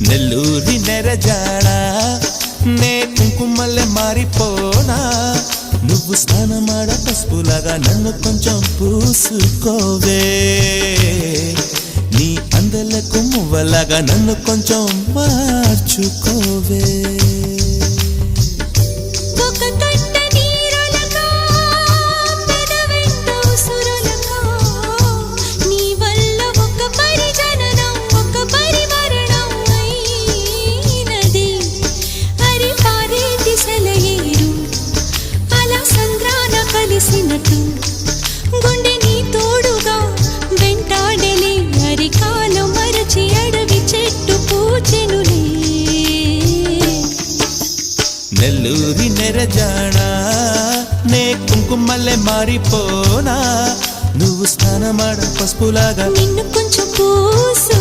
నెల్లూరి నెరజాడ నే కుంకుమల్లె మారిపోనా నువ్వు స్నానమాడ పసుపులాగా నన్ను కొంచెం పూసుకోవే నీ అందలకు మువ్వలాగా నన్ను కొంచెం మార్చుకోవే గుండె నీ తోడుగా వెంటాడలే అరికాలు మరచి అడవి చెట్టు పూచెనులే నెల్లూరి నెరజాడ నే కుంకుమల్లె మారిపోనా నువ్వు స్నానమాడ పసుపులాగా నిన్ను కొంచెం పూసు